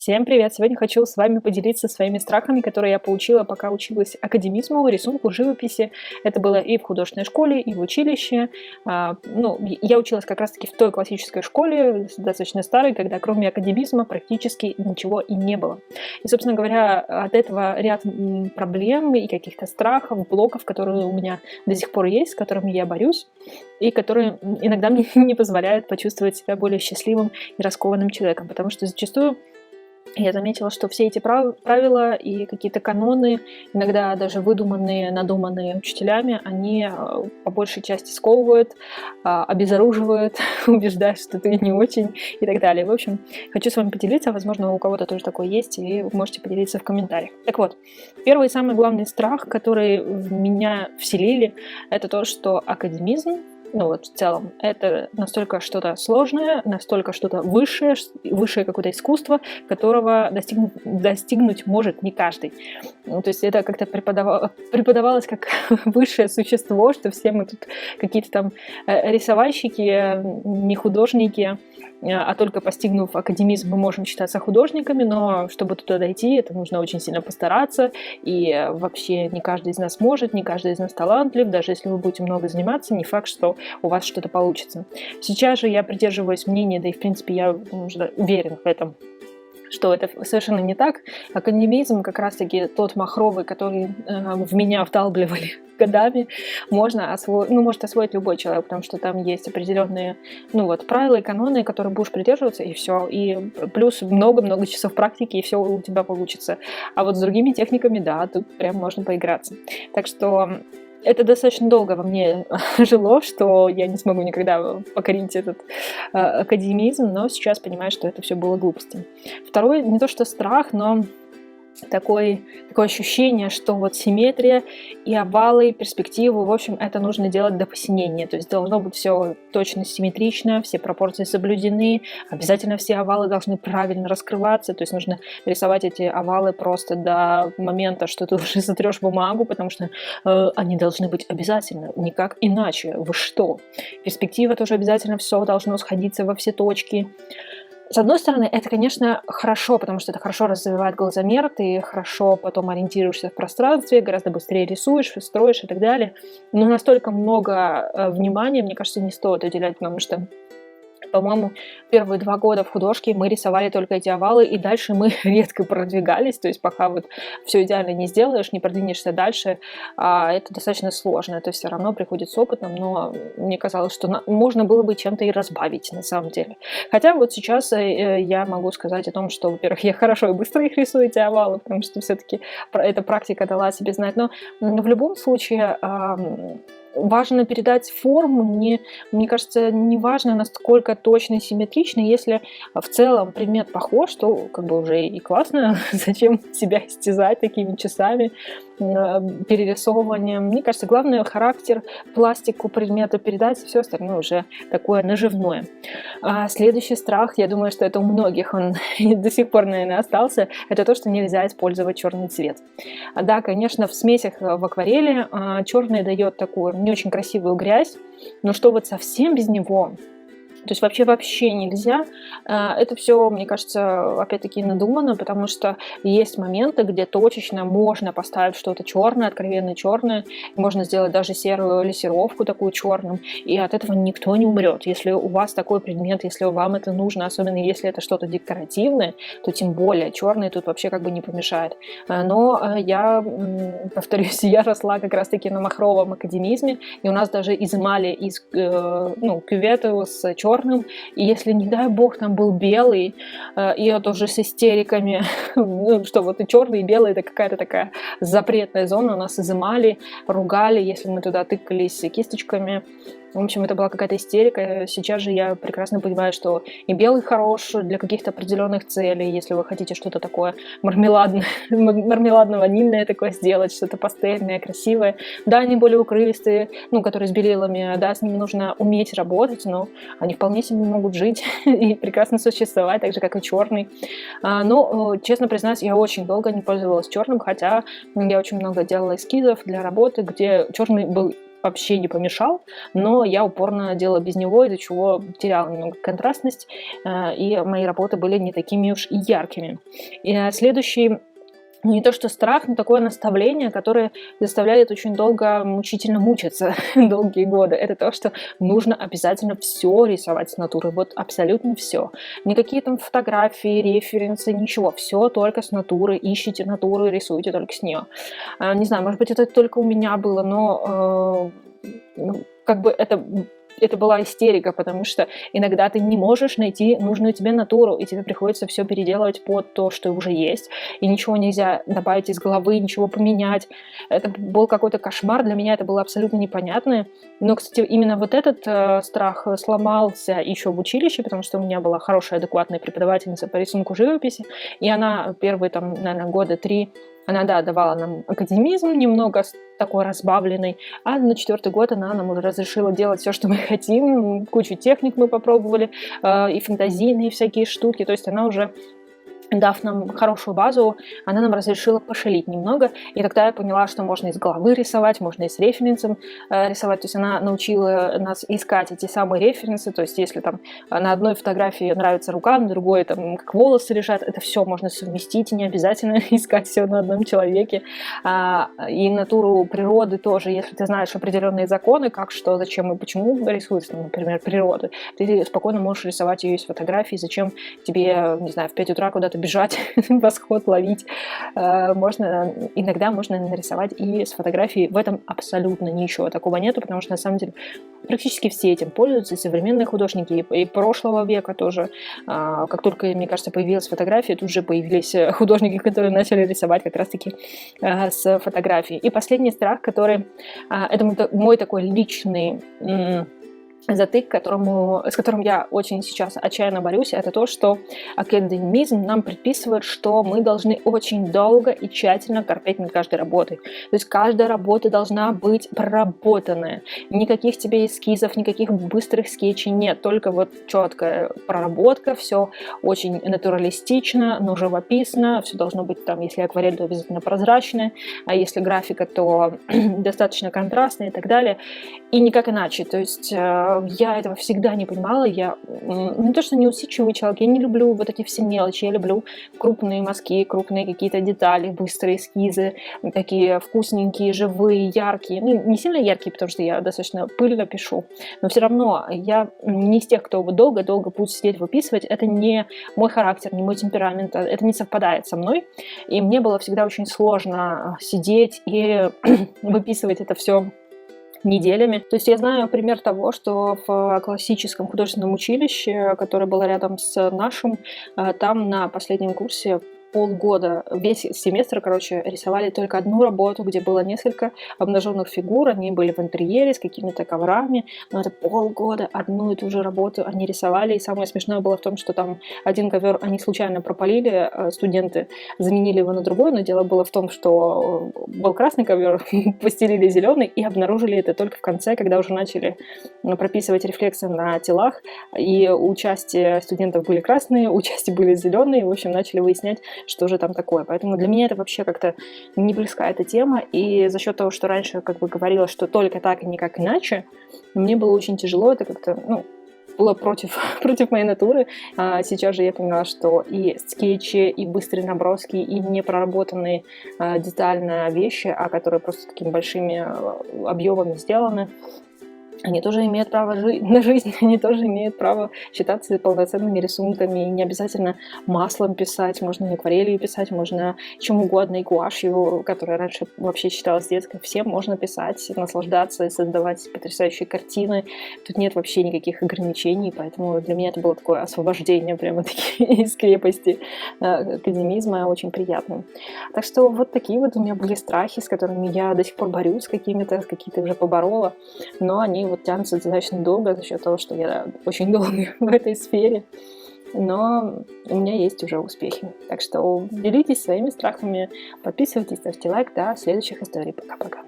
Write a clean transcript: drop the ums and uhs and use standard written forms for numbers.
Всем привет! Сегодня хочу с вами поделиться своими страхами, которые я получила, пока училась академизму, рисунку, живописи. Это было и в художественной школе, и в училище. Я училась как раз-таки в той классической школе, достаточно старой, когда кроме академизма практически ничего и не было. И, собственно говоря, от этого ряд проблем и каких-то страхов, блоков, которые у меня до сих пор есть, с которыми я борюсь, и которые иногда мне не позволяют почувствовать себя более счастливым и раскованным человеком, потому что зачастую я заметила, что все эти правила и какие-то каноны, иногда даже выдуманные, надуманные учителями, они по большей части сковывают, обезоруживают, убеждают, что ты не очень и так далее. В общем, хочу с вами поделиться, возможно, у кого-то тоже такое есть, и вы можете поделиться в комментариях. Так вот, первый и самый главный страх, который в меня вселили, это то, что академизм, в целом, это настолько что-то сложное, настолько что-то высшее какое-то искусство, которого достигнуть может не каждый. То есть это как-то преподавалось как высшее существо, что все мы тут какие-то там рисовальщики, не художники, а только постигнув академизм, мы можем считаться художниками, но чтобы туда дойти, это нужно очень сильно постараться, и вообще не каждый из нас может, не каждый из нас талантлив, даже если вы будете много заниматься, не факт, что у вас что-то получится. Сейчас же я придерживаюсь мнения, да и в принципе я уже уверен в этом, что это совершенно не так. Академизм как раз-таки тот махровый, который в меня вдалбливали годами, может освоить любой человек, потому что там есть определенные правила и каноны, которые будешь придерживаться, и все. И плюс много-много часов практики, и все у тебя получится. А вот с другими техниками, да, тут прям можно поиграться. Так что это достаточно долго во мне жило, что я не смогу никогда покорить этот академизм, но сейчас понимаю, что это все было глупостью. Второй, не то что страх, но такое ощущение, что вот симметрия и овалы, и перспективу, в общем, это нужно делать до посинения. То есть должно быть все точно симметрично, все пропорции соблюдены, обязательно все овалы должны правильно раскрываться, то есть нужно рисовать эти овалы просто до момента, что ты уже сотрешь бумагу, потому что они должны быть обязательно, никак иначе. Вы что? Перспектива тоже обязательно, все должно сходиться во все точки. С одной стороны, это, конечно, хорошо, потому что это хорошо развивает глазомер, ты хорошо потом ориентируешься в пространстве, гораздо быстрее рисуешь, строишь и так далее. Но настолько много внимания, мне кажется, не стоит уделять, потому что, по-моему, первые 2 года в художке мы рисовали только эти овалы, и дальше мы редко продвигались, то есть пока вот все идеально не сделаешь, не продвинешься дальше, это достаточно сложно, это все равно приходит с опытом, но мне казалось, что можно было бы чем-то и разбавить на самом деле. Хотя вот сейчас я могу сказать о том, что, во-первых, я хорошо и быстро их рисую, эти овалы, потому что все-таки эта практика дала о себе знать, но в любом случае важно передать форму, мне кажется, не важно, насколько точно и симметрично, если в целом предмет похож, то как бы уже и классно, зачем себя истязать такими часами, перерисовыванием. Мне кажется, главное характер, пластику предмета передать, и все остальное уже такое наживное. Следующий страх, я думаю, что это у многих, он до сих пор, наверное, остался, это то, что нельзя использовать черный цвет. Да, конечно, в смесях в акварели черный дает такую не очень красивую грязь, но что вот совсем без него, то есть вообще нельзя. Это все, мне кажется, опять-таки надумано, потому что есть моменты, где точечно можно поставить что-то черное, откровенно черное, можно сделать даже серую лессировку такую черным, и от этого никто не умрет. Если у вас такой предмет, если вам это нужно, особенно если это что-то декоративное, то тем более черный тут вообще как бы не помешает. Но я, повторюсь, я росла как раз-таки на махровом академизме, и у нас даже изымали из кювету с черным, и если, не дай бог, там был белый, и это уже с истериками, что вот и черный, и белый, это какая-то такая запретная зона, у нас изымали, ругали, если мы туда тыкались кисточками. В общем, это была какая-то истерика. Сейчас же я прекрасно понимаю, что и белый хорош для каких-то определенных целей, если вы хотите что-то такое мармеладно-ванильное такое сделать, что-то пастельное, красивое. Да, они более укрывистые, которые с белилами, да, с ними нужно уметь работать, но они вполне себе могут жить и прекрасно существовать, так же, как и черный. Но, честно признаюсь, я очень долго не пользовалась черным, хотя я очень много делала эскизов для работы, где черный был вообще не помешал, но я упорно делала без него, из-за чего теряла немного контрастность, и мои работы были не такими уж и яркими. И следующий, не то что страх, но такое наставление, которое заставляет очень долго мучительно мучиться долгие годы. Это то, что нужно обязательно все рисовать с натуры. Вот абсолютно все. Никакие там фотографии, референсы, ничего. Все только с натуры. Ищите натуру и рисуйте только с нее. Не знаю, может быть, это только у меня было, но как бы это была истерика, потому что иногда ты не можешь найти нужную тебе натуру, и тебе приходится все переделывать под то, что уже есть, и ничего нельзя добавить из головы, ничего поменять. Это был какой-то кошмар, для меня это было абсолютно непонятно. Но, кстати, именно вот этот страх сломался еще в училище, потому что у меня была хорошая, адекватная преподавательница по рисунку живописи, и она первые, там, наверное, года 3 она, да, давала нам академизм, немного такой разбавленный, а на 4-й год она нам уже разрешила делать все, что мы хотим, кучу техник мы попробовали, и фантазийные всякие штуки, то есть она уже, дав нам хорошую базу, она нам разрешила пошалить немного, и тогда я поняла, что можно из головы рисовать, можно и с референсом рисовать, то есть она научила нас искать эти самые референсы, то есть если там на одной фотографии нравится рука, на другой там как волосы лежат, это все можно совместить, и не обязательно искать все на одном человеке, и натуру природы тоже, если ты знаешь определенные законы, как, что, зачем и почему рисуется, например, природу, ты спокойно можешь рисовать ее из фотографий, зачем тебе, не знаю, в 5 утра куда-то бежать, восход ловить. Иногда можно нарисовать и с фотографией. В этом абсолютно ничего такого нету, потому что на самом деле практически все этим пользуются, и современные художники, и прошлого века тоже. Как только, мне кажется, появилась фотография, тут же появились художники, которые начали рисовать как раз-таки с фотографией. И последний страх, который, это мой такой личный затык, с которым я очень сейчас отчаянно борюсь, это то, что академизм нам предписывает, что мы должны очень долго и тщательно корпеть над каждой работой. То есть каждая работа должна быть проработанная. Никаких тебе эскизов, никаких быстрых скетчей нет, только вот четкая проработка, все очень натуралистично, но живописно, все должно быть там, если акварель, то обязательно прозрачное, а если графика, то достаточно контрастная и так далее. И никак иначе. То есть я этого всегда не понимала. Я не то, что не усидчивый человек, я не люблю вот эти все мелочи. Я люблю крупные мазки, крупные какие-то детали, быстрые эскизы, такие вкусненькие, живые, яркие. Ну, не сильно яркие, потому что я достаточно пыльно пишу. Но все равно я не из тех, кто долго-долго будет сидеть выписывать. Это не мой характер, не мой темперамент. Это не совпадает со мной. И мне было всегда очень сложно сидеть и выписывать это все неделями. То есть я знаю пример того, что в классическом художественном училище, которое было рядом с нашим, там на последнем курсе полгода, весь семестр, рисовали только одну работу, где было несколько обнаженных фигур, они были в интерьере с какими-то коврами, но это полгода одну и ту же работу они рисовали, и самое смешное было в том, что там один ковер они случайно пропалили, студенты заменили его на другой, но дело было в том, что был красный ковер, постелили зеленый и обнаружили это только в конце, когда уже начали прописывать рефлексы на телах, и у части студентов были красные, у части были зеленые, в общем, начали выяснять, что же там такое. Поэтому для меня это вообще как-то не близка эта тема. И за счет того, что раньше говорила, что только так и никак иначе, мне было очень тяжело. Это как-то, было против моей натуры. Сейчас же я поняла, что и скетчи, и быстрые наброски, и непроработанные детально вещи, которые просто такими большими объемами сделаны, они тоже имеют право на жизнь, они тоже имеют право считаться полноценными рисунками. И не обязательно маслом писать, можно и акварелью писать, можно чем угодно, и гуашью, которая раньше вообще считалась детской. Всем можно писать, наслаждаться и создавать потрясающие картины. Тут нет вообще никаких ограничений, поэтому для меня это было такое освобождение прямо-таки из крепости академизма, очень приятно. Так что вот такие вот у меня были страхи, с которыми я до сих пор борюсь, какие-то уже поборола, но они тянутся достаточно долго за счет того, что я очень долго в этой сфере. Но у меня есть уже успехи. Так что делитесь своими страхами, подписывайтесь, ставьте лайк. До следующих историй. Пока-пока.